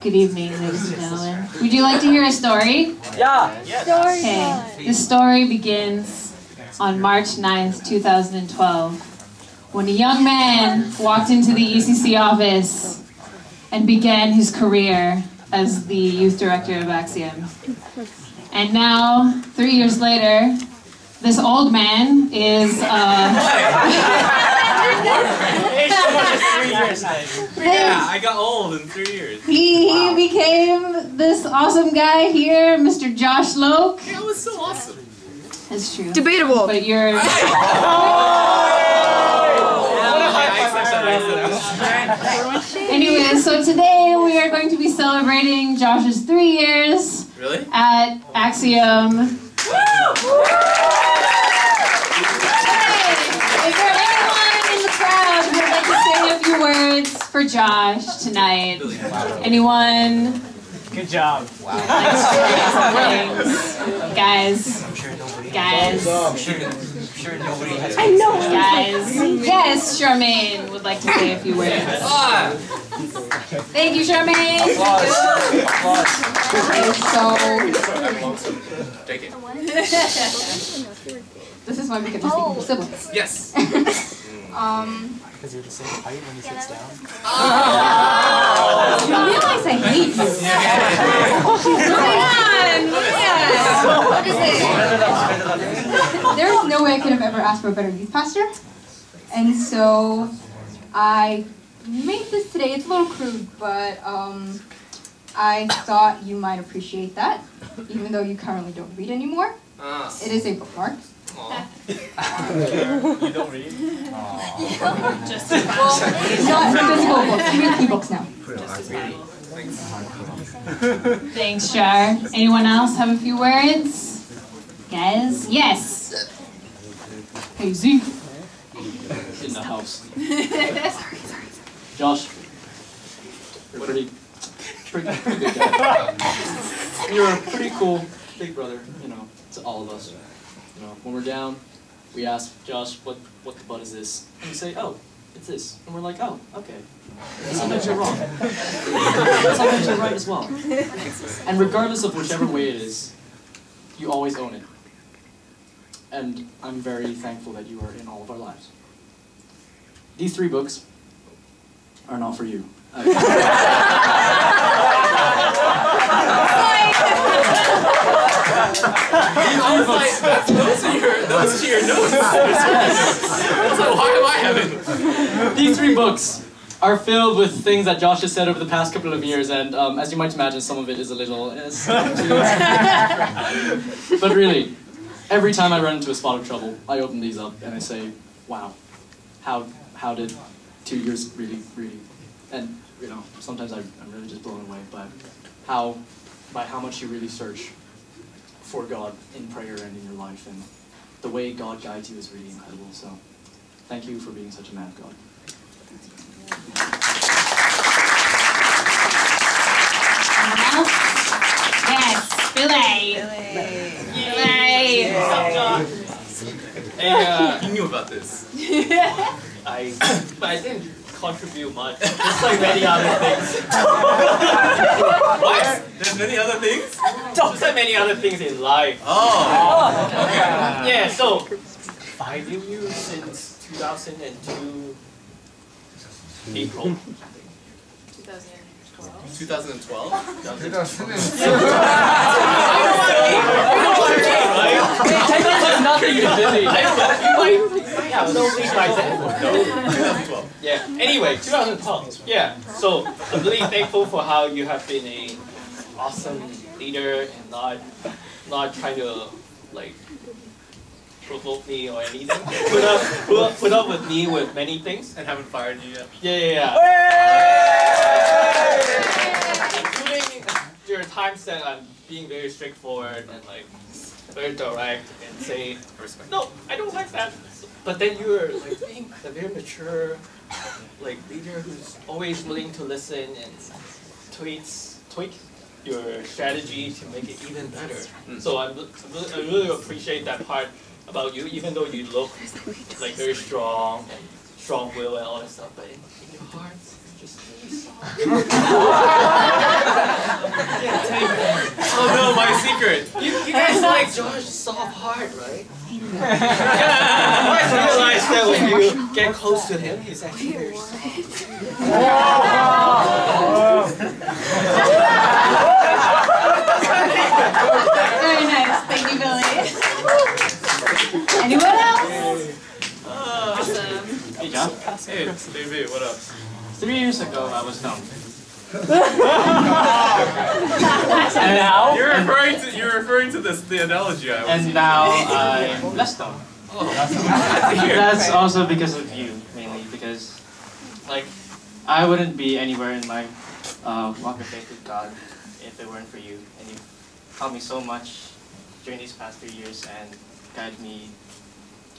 Good evening, ladies and gentlemen. Would you like to hear a story? Yeah. Yes. Okay. This story begins on March 9th, 2012, when a young man walked into the ECC office and began his career as the youth director of Axiom. And now, 3 years later, this old man is Yeah, I got old in 3 years. he became this awesome guy here, Mr. Josh Loke. Yeah, it was so awesome. That's true. Debatable. But you're... Anyway, so today we are going to be celebrating Josh's 3 years Really? at Axiom. Is there anyone in the crowd who would like to say a few words for Josh tonight? Anyone? Good job. Guys. Guys. I'm sure nobody has. I know. Guys. Yes, Charmaine would like to say a few words. Thank you, Charmaine. Take it. This is why we get to speak for siblings. Yes. Because you're the same height when he sits down. You realize I hate you. There's no way I could have ever asked for a better youth pastor. And so I made this today. It's a little crude, but I thought you might appreciate that, even though you currently don't read anymore. It is a bookmark. You don't read? Not physical books. You read e-books now. Thanks, Char. Anyone else have a few words? Guys? Yes. Hey, Zeke. In the house. Josh, you're pretty good guy. You're a pretty cool big brother, you know, to all of us. You know, when we're down, we ask Josh, what the butt is this? And we say, oh, it's this. And we're like, oh, okay. And sometimes you're wrong. Sometimes you're right as well. And regardless of whichever way it is, you always own it. And I'm very thankful that you are in all of our lives. These 3 books are not for you. Those are your notes. So why am I having? These 3 books are filled with things that Josh has said over the past couple of years, and as you might imagine, some of it is a little... But really, every time I run into a spot of trouble, I open these up and I say, wow, how did 2 years really, and you know, sometimes I'm really just blown away by how much you really search for God in prayer and in your life, and the way God guides you is really incredible. So, thank you for being such a man of God. Yes, Billy. Hey, you knew about this. But I didn't contribute much, just like many other things. What? There's many other things? Just like many other things in life. Oh. Yeah, so I knew you since 2002 April. 2012? Nothing to busy. Yeah, no reason I said 2012. Yeah. Anyway, 2012. Yeah. So I'm really thankful for how you have been a awesome leader and not trying to like provoke me or anything. Put up with me with many things. And haven't fired you yet. Yeah. Including your times that I'm being very straightforward and like very direct and say, no, I don't like that. But then you're like being a very mature like leader who's always willing to listen and tweak your strategy to make it even better. So I really appreciate that part about you, even though you look like very strong and strong will and all that stuff, but in your heart, you're just really soft. secret. You guys like Josh's soft heart, right? Yeah. You guys realize that when you get close to him, he's actually very soft. Very nice. Thank you, Billy. Anyone else? Awesome. Hey, John. Hey, David, what up? 3 years ago, I was dumb. And now you're referring to the analogy I was And using. now I'm less dumb. Oh, that's here. That's also because of you, mainly because, like, I wouldn't be anywhere in my walk of faith with God if it weren't for you. And you helped me so much during these past 3 years and guided me,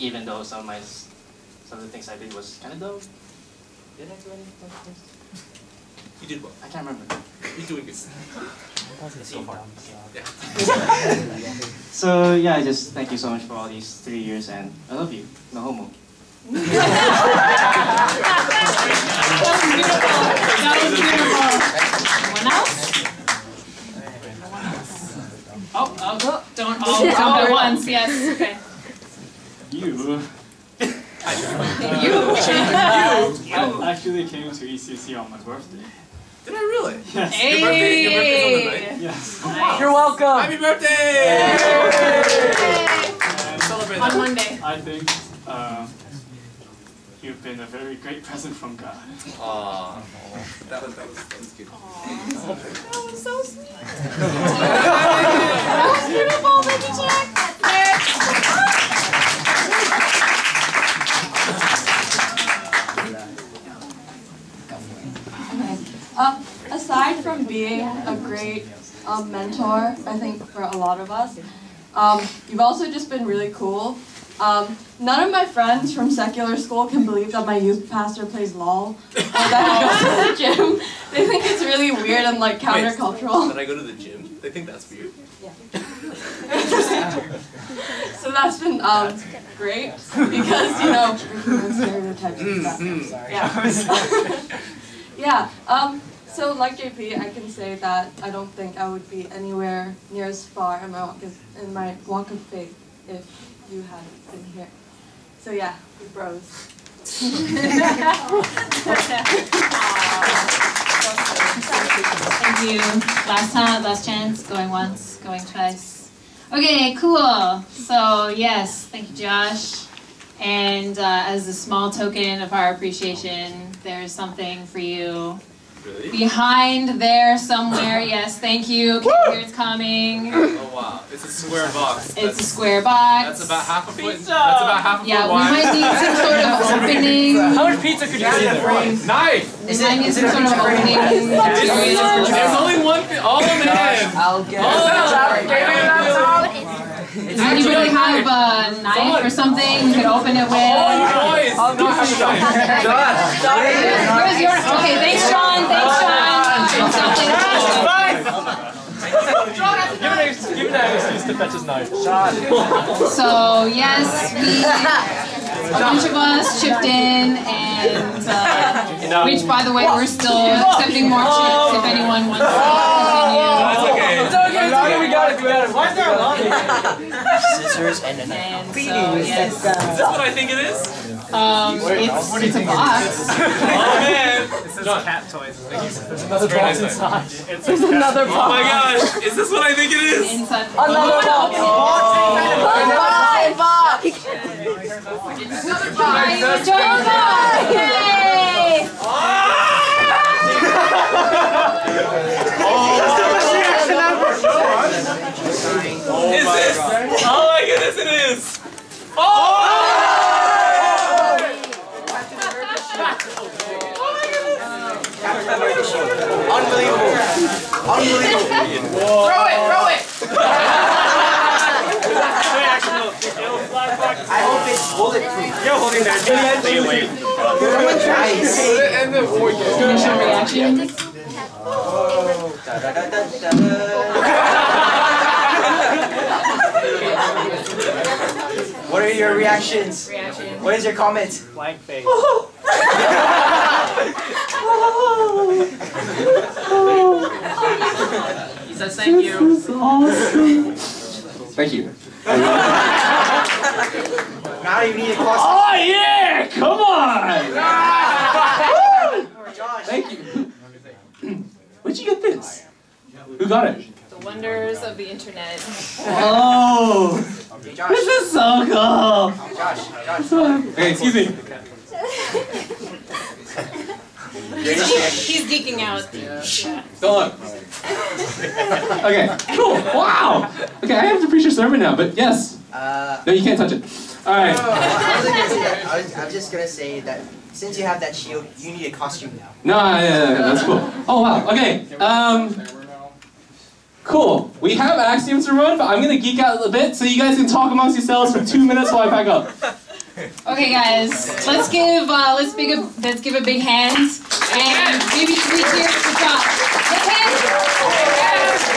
even though some of the things I did was kind of dumb. Did I do any dumb things? You did well. I can't remember. You're doing good. So far. Yeah. So yeah, just thank you so much for all these 3 years, and I love you. No homo. That was beautiful. That was beautiful. Anyone else? Oh, don't all jump at once. Yes. Okay. You. You. I actually came to ECC on my birthday. Did I really? Yes. Hey. Your birthday's on the night? Yes. Nice. You're welcome. Happy birthday! Yay. Celebrate On that. Monday. I think you've been a very great present from God. Aww. That was good. That was so sweet. That was beautiful. Thank you, Jack. Aside from being a great mentor, I think for a lot of us, you've also just been really cool. None of my friends from secular school can believe that my youth pastor plays LOL or that he goes to the gym. They think it's really weird and like countercultural. Did I go to the gym? They think that's weird. So that's been great because, you know, stereotypes and stuff. Yeah. So like JP, I can say that I don't think I would be anywhere near as far in my walk of faith if you hadn't been here. So yeah, we bros. Thank you. Last chance. Going once, going twice. Okay, cool. So yes, thank you, Josh. And as a small token of our appreciation, there's something for you. Really? Behind there somewhere. Yes, thank you. Here it's coming. Oh wow, it's a square box. It's a square box. That's about half a foot. That's about half a foot Yeah, we wide. might need some sort of opening. How much pizza could you eat in one? Knife! We might need some sort of opening material. There's only one thing. Oh man! I'll get Does anybody have a knife or something you could open it with? Boys! Not have a knife. Where's your? Okay, thanks, Sean. Thanks, Sean. Give an excuse to fetch his knife. So yes, a bunch of us chipped in, and which, by the way, we're still accepting more chips if anyone wants to continue. That's okay. We got it. Why is there a lot? Scissors and a knife. And so yes, Is this what I think it is? it's a box. Oh man! This is cat toys. There's another box inside. There's another Oh my gosh! Is this what I think it is? Inside. Another box. Yay! Is this? Oh my goodness, it is! Oh! Unbelievable. Throw it! I hope it's bulletproof. You're holding that. Stay away. Nice. Initial reactions. What are your reactions? What is your comment? Blank face. says thank you. This is awesome. Thank you. Now you need a costume. Oh yeah! Come on! Thank you. Where'd you get this? Who got it? The wonders of the internet. Oh! Hey, Josh. This is so cool! Josh. Okay, excuse me. He's geeking out. Yeah. Don't look. Okay, cool. Wow! Okay, I have to preach your sermon now, but yes. No, you can't touch it. Alright. I was just gonna say that since you have that shield, you need a costume now. No, yeah, that's cool. Oh, wow. Okay. Cool. We have axioms to run, but I'm gonna geek out a little bit so you guys can talk amongst yourselves for 2 minutes while I pack up. Okay, guys, let's give a big hand and maybe 3 cheers for Josh. Hip hip!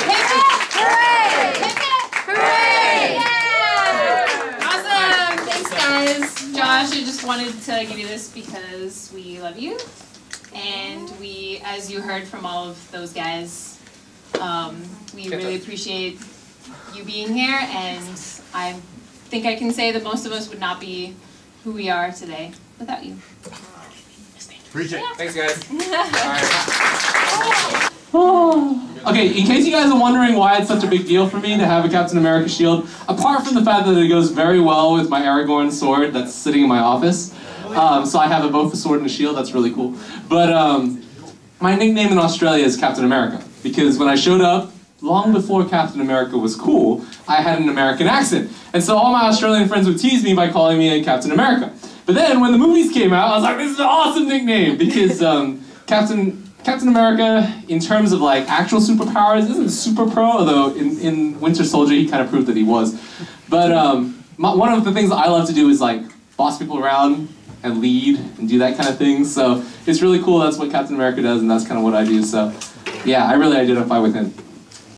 Hip hip! Hooray! Hip hip! Hooray! Yeah! Awesome! Thanks, guys. Josh, I just wanted to give you this because we love you, and we, as you heard from all of those guys, we really appreciate you being here, and I think I can say that most of us would not be who we are today without you. Appreciate it. Thanks, guys. Okay, in case you guys are wondering why it's such a big deal for me to have a Captain America shield, apart from the fact that it goes very well with my Aragorn sword that's sitting in my office, so I have both a sword and a shield, that's really cool. But my nickname in Australia is Captain America, because when I showed up, long before Captain America was cool, I had an American accent. And so all my Australian friends would tease me by calling me Captain America. But then when the movies came out, I was like, this is an awesome nickname, because Captain America, in terms of like actual superpowers, isn't super pro, although in Winter Soldier he kind of proved that he was. But one of the things that I love to do is like boss people around and lead and do that kind of thing. So it's really cool, that's what Captain America does, and that's kind of what I do. So yeah, I really identify with him.